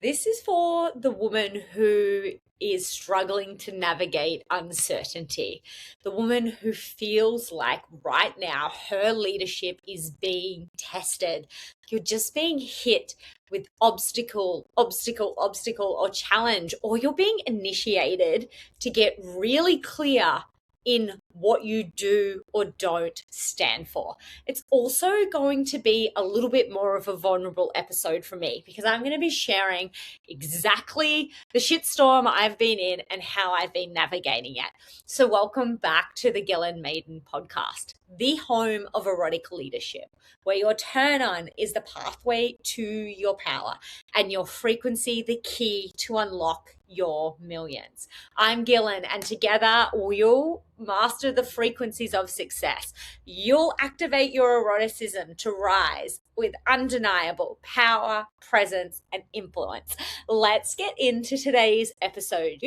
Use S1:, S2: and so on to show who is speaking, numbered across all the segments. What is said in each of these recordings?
S1: This is for the woman who is struggling to navigate uncertainty, the woman who feels like right now her leadership is being tested. You're just being hit with obstacle, or challenge, or you're being initiated to get really clear in what you do or don't stand for. It's also going to be a little bit more of a vulnerable episode for me because I'm going to be sharing exactly the shitstorm I've been in and how I've been navigating it. So welcome back to the Ghislain Maiden podcast, the home of erotic leadership, where your turn on is the pathway to your power and your frequency the key to unlock your millions. I'm Ghislain, and together we'll master the frequencies of success. You'll activate your eroticism to rise with undeniable power, presence, and influence. Let's get into today's episode.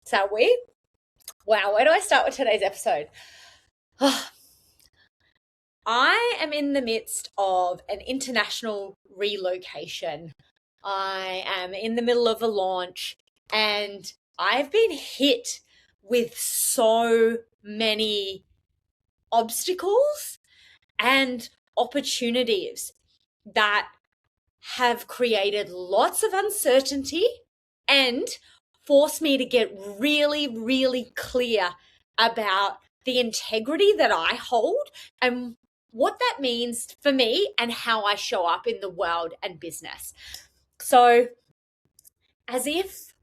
S1: So wow, where do I start with today's episode? I am in the midst of an international relocation. I am in the middle of a launch, and I've been hit with so many obstacles and opportunities that have created lots of uncertainty and forced me to get really, really clear about the integrity that I hold and what that means for me and how I show up in the world and business. So, as if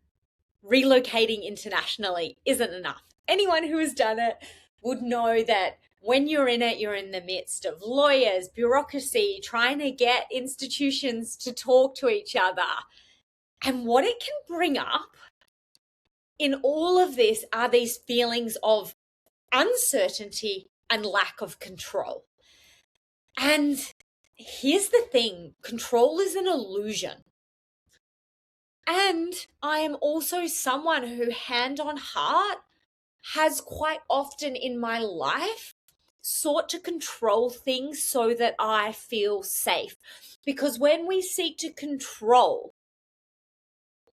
S1: relocating internationally isn't enough, anyone who has done it would know that when you're in it, you're in the midst of lawyers, bureaucracy, trying to get institutions to talk to each other. And what it can bring up in all of this are these feelings of uncertainty and lack of control. And here's the thing, control is an illusion. And I am also someone who, hand on heart, has quite often in my life sought to control things so that I feel safe. Because when we seek to control,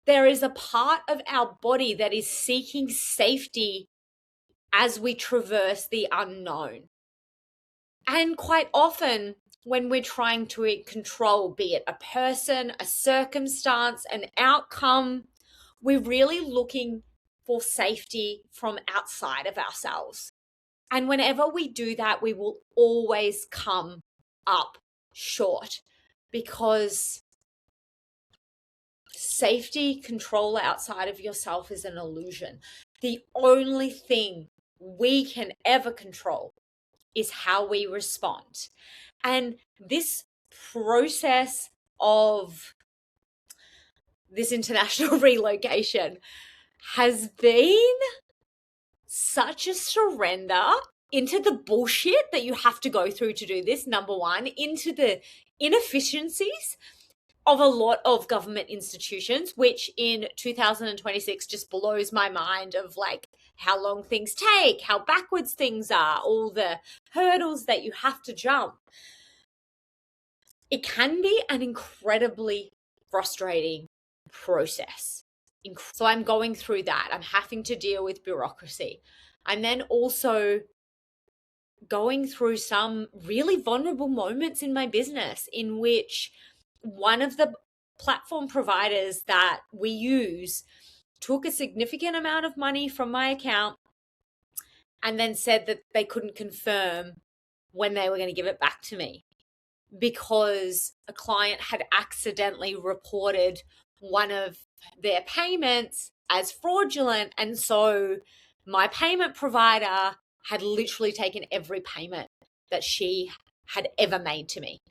S1: there is a part of our body that is seeking safety as we traverse the unknown. And quite often, when we're trying to control, be it a person, a circumstance, an outcome, we're really looking for safety from outside of ourselves. And whenever we do that, we will always come up short because safety, control outside of yourself is an illusion. The only thing we can ever control is how we respond. And this process of this international relocation has been such a surrender into the bullshit that you have to go through to do this, number one, into the inefficiencies of a lot of government institutions, which in 2026 just blows my mind of like how long things take, how backwards things are, all the hurdles that you have to jump. It can be an incredibly frustrating process. So I'm going through that. I'm having to deal with bureaucracy. And then also going through some really vulnerable moments in my business in which one of the platform providers that we use took a significant amount of money from my account and then said that they couldn't confirm when they were going to give it back to me because a client had accidentally reported one of their payments as fraudulent. And so my payment provider had literally taken every payment that she had ever made to me.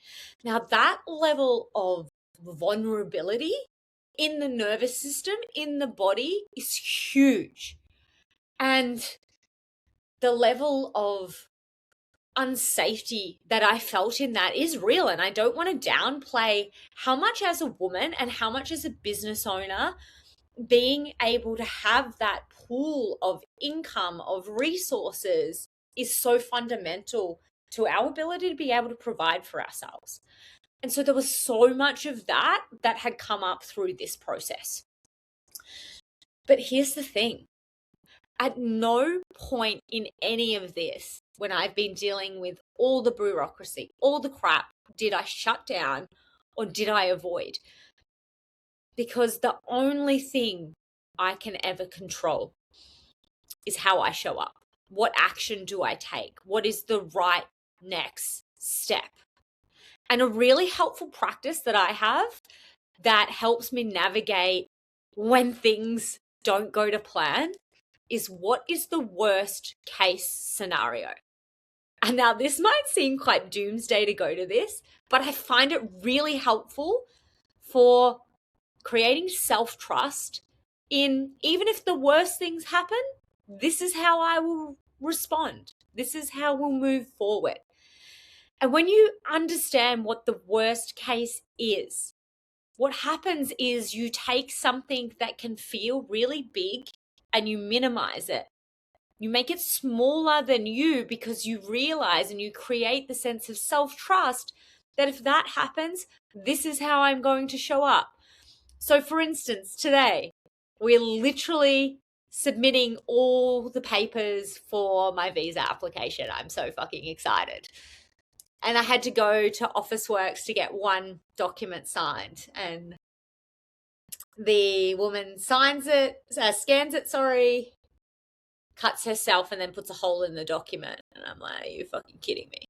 S1: Now, that level of vulnerability in the nervous system, in the body, is huge. And the level of unsafety that I felt in that is real. And I don't want to downplay how much as a woman and how much as a business owner, being able to have that pool of income, of resources, is so fundamental to our ability to be able to provide for ourselves. And so there was so much of that that had come up through this process. But here's the thing. At no point in any of this, when I've been dealing with all the bureaucracy, all the crap, did I shut down or did I avoid? Because the only thing I can ever control is how I show up. What action do I take? What is the right next step? And a really helpful practice that I have that helps me navigate when things don't go to plan is, what is the worst case scenario? And now this might seem quite doomsday to go to this, but I find it really helpful for creating self-trust in, even if the worst things happen, this is how I will respond. This is how we'll move forward. And when you understand what the worst case is, what happens is you take something that can feel really big and you minimize it. You make it smaller than you because you realize and you create the sense of self-trust that if that happens, this is how I'm going to show up. So for instance, today, we're literally submitting all the papers for my visa application. I'm so fucking excited. And I had to go to Officeworks to get one document signed. And the woman signs it, scans it, cuts herself and then puts a hole in the document. And I'm like, are you fucking kidding me?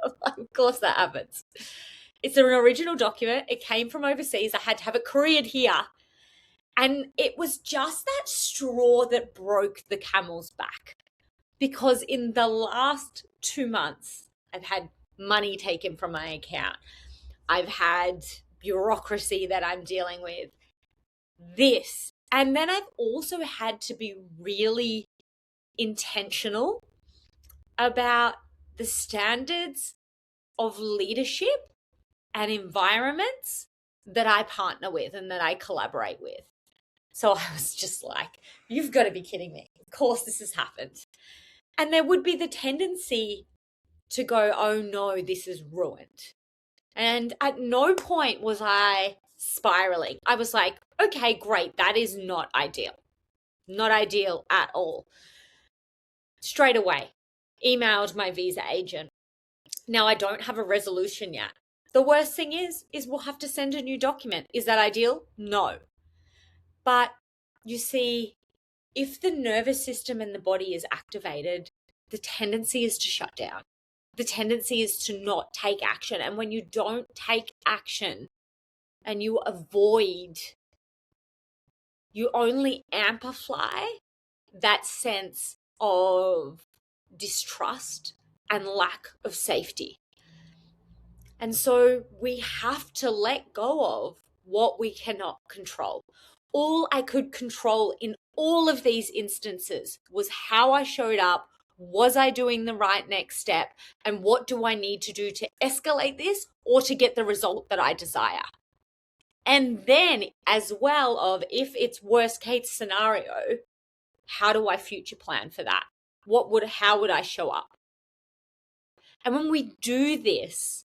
S1: Of course that happens. It's an original document. It came from overseas. I had to have it couriered here. And it was just that straw that broke the camel's back. Because in the last 2 months, I've had money taken from my account. I've had bureaucracy that I'm dealing with. This. And then I've also had to be really intentional about the standards of leadership and environments that I partner with and that I collaborate with. So I was just like, you've got to be kidding me. Of course this has happened. And there would be the tendency to go, oh no, this is ruined. And at no point was I spiraling. I was like, okay, great. That is not ideal. Not ideal at all. Straight away, emailed my visa agent. Now I don't have a resolution yet. The worst thing is we'll have to send a new document. Is that ideal? No. But you see, if the nervous system and the body is activated, the tendency is to shut down. The tendency is to not take action. And when you don't take action and you avoid, you only amplify that sense of distrust and lack of safety. And so we have to let go of what we cannot control. All I could control in all of these instances was how I showed up. Was I doing the right next step? And what do I need to do to escalate this or to get the result that I desire? And then as well of, if it's worst case scenario, how do I future plan for that? How would I show up? And when we do this,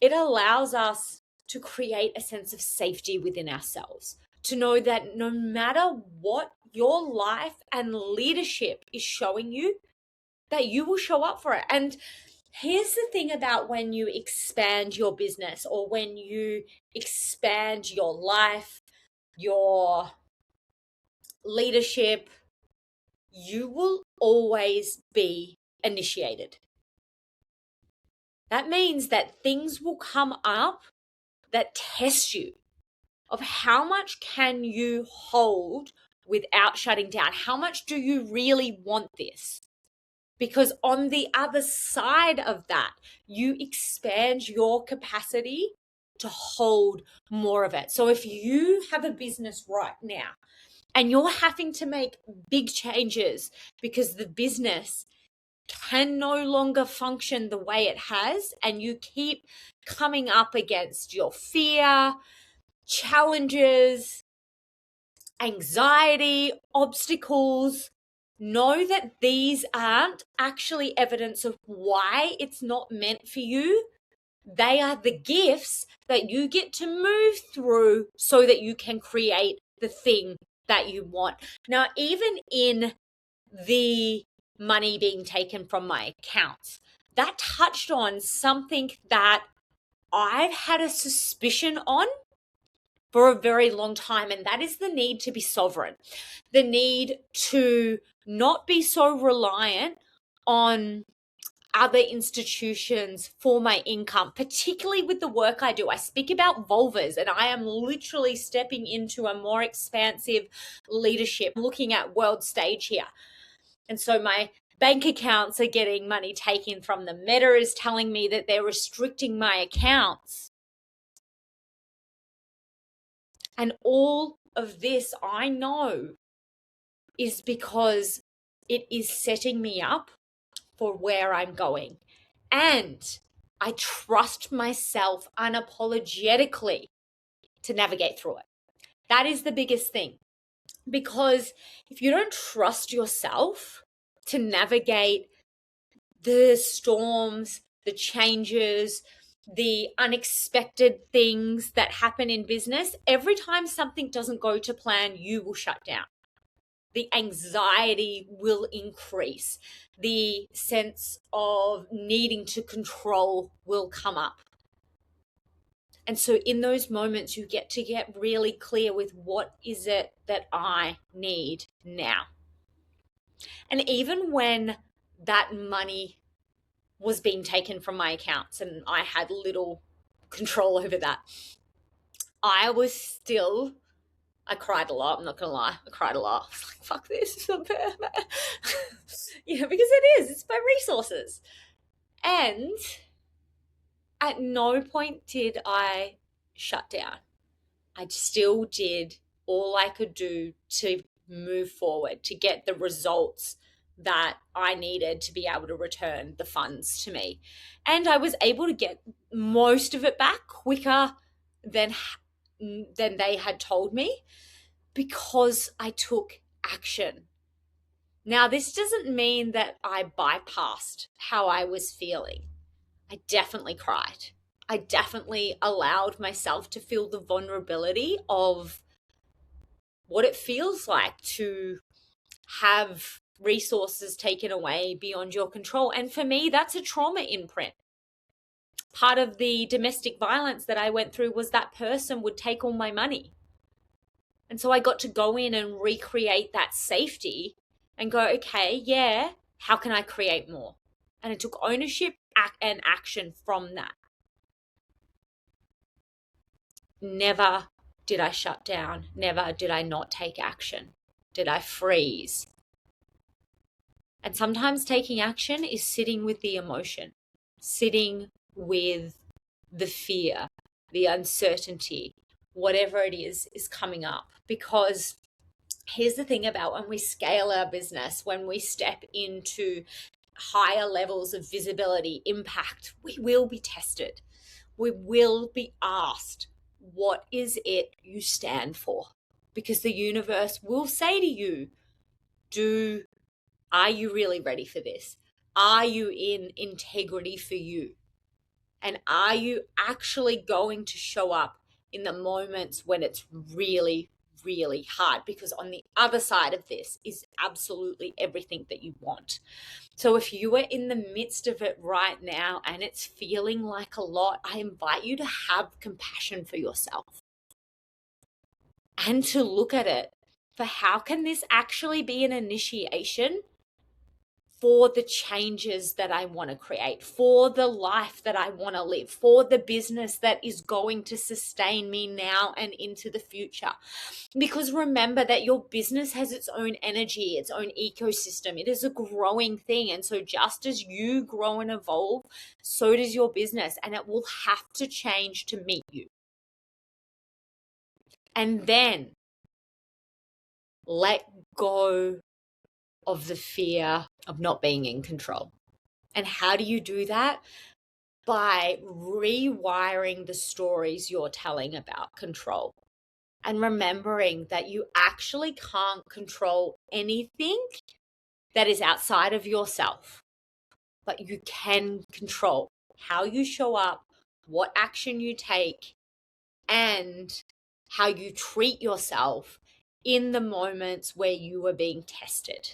S1: it allows us to create a sense of safety within ourselves, to know that no matter what your life and leadership is showing you, that you will show up for it. And here's the thing about when you expand your business or when you expand your life, your leadership, you will always be initiated. That means that things will come up that test you of how much can you hold without shutting down? How much do you really want this? Because on the other side of that, you expand your capacity to hold more of it. So if you have a business right now and you're having to make big changes because the business can no longer function the way it has, and you keep coming up against your fear, challenges, anxiety, obstacles, know that these aren't actually evidence of why it's not meant for you. They are the gifts that you get to move through so that you can create the thing that you want. Now, even in the money being taken from my accounts, that touched on something that I've had a suspicion on for a very long time, and that is the need to be sovereign, the need to not be so reliant on other institutions for my income, particularly with the work I do. I speak about vulvas, and I am literally stepping into a more expansive leadership, looking at world stage here. And so my bank accounts are getting money taken from them. Meta is telling me that they're restricting my accounts. And all of this, I know, is because it is setting me up for where I'm going. And I trust myself unapologetically to navigate through it. That is the biggest thing. Because if you don't trust yourself to navigate the storms, the changes, the unexpected things that happen in business, every time something doesn't go to plan, you will shut down. The anxiety will increase. The sense of needing to control will come up. And so in those moments, you get to get really clear with what is it that I need now. And even when that money was being taken from my accounts and I had little control over that, I cried a lot. I'm not going to lie. I cried a lot. I was like, fuck this. It's not fair. Because it is. It's my resources. And at no point did I shut down. I still did all I could do to move forward, to get the results that I needed to be able to return the funds to me. And I was able to get most of it back quicker than they had told me, because I took action. Now, this doesn't mean that I bypassed how I was feeling. I definitely cried. I definitely allowed myself to feel the vulnerability of what it feels like to have resources taken away beyond your control. And for me, that's a trauma imprint. Part of the domestic violence that I went through was that person would take all my money. And so I got to go in and recreate that safety and go, okay, yeah, how can I create more? And it took ownership and action from that. Never did I shut down. Never did I not take action. Did I freeze? And sometimes taking action is sitting with the emotion, sitting with the fear, the uncertainty, whatever it is coming up. Because here's the thing about when we scale our business, when we step into higher levels of visibility, impact, we will be tested. We will be asked, what is it you stand for? Because the universe will say to you, are you really ready for this? Are you in integrity for you? And are you actually going to show up in the moments when it's really, really hard? Because on the other side of this is absolutely everything that you want. So if you are in the midst of it right now and it's feeling like a lot, I invite you to have compassion for yourself and to look at it for how can this actually be an initiation for the changes that I want to create, for the life that I want to live, for the business that is going to sustain me now and into the future. Because remember that your business has its own energy, its own ecosystem. It is a growing thing. And so just as you grow and evolve, so does your business, and it will have to change to meet you. And then let go of the fear of not being in control. And how do you do that? By rewiring the stories you're telling about control and remembering that you actually can't control anything that is outside of yourself, but you can control how you show up, what action you take, and how you treat yourself in the moments where you are being tested.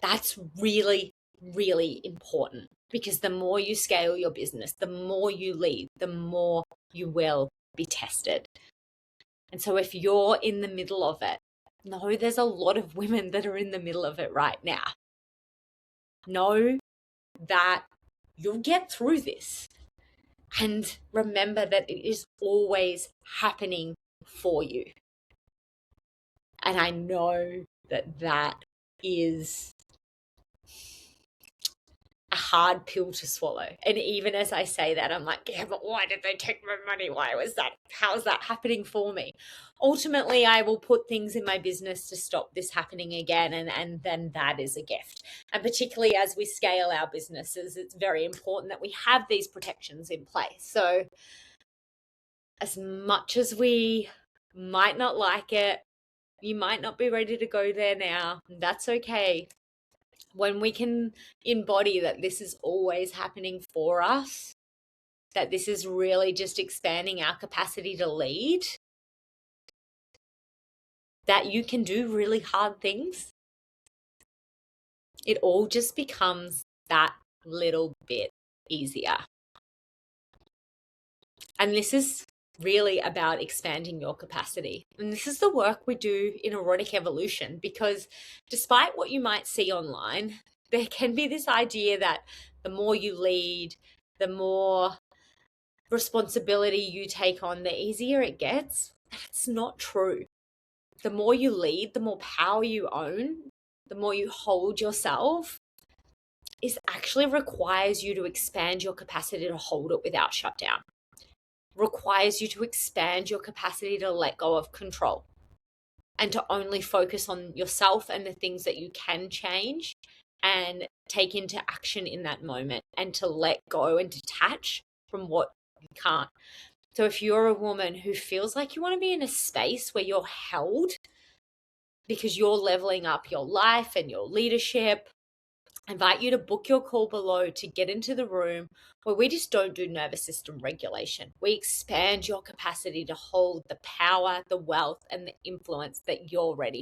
S1: That's really, really important, because the more you scale your business, the more you lead, the more you will be tested. And so if you're in the middle of it, know there's a lot of women that are in the middle of it right now. Know that you'll get through this. And remember that it is always happening for you. And I know that that is a hard pill to swallow. And even as I say that, I'm like, yeah, but why did they take my money? How is that happening for me? Ultimately, I will put things in my business to stop this happening again. And then that is a gift. And particularly as we scale our businesses, it's very important that we have these protections in place. So as much as we might not like it, you might not be ready to go there now. That's okay. When we can embody that this is always happening for us, that this is really just expanding our capacity to lead, that you can do really hard things, it all just becomes that little bit easier. And this is really about expanding your capacity. And this is the work we do in Erotic Evolution, because despite what you might see online, there can be this idea that the more you lead, the more responsibility you take on, the easier it gets. It's not true. The more you lead, the more power you own, the more you hold yourself, is actually requires you to expand your capacity to hold it without shutdown. Requires you to expand your capacity to let go of control and to only focus on yourself and the things that you can change and take into action in that moment, and to let go and detach from what you can't. So if you're a woman who feels like you want to be in a space where you're held because you're leveling up your life and your leadership, I invite you to book your call below to get into the room where we just don't do nervous system regulation. We expand your capacity to hold the power, the wealth, and the influence that you're ready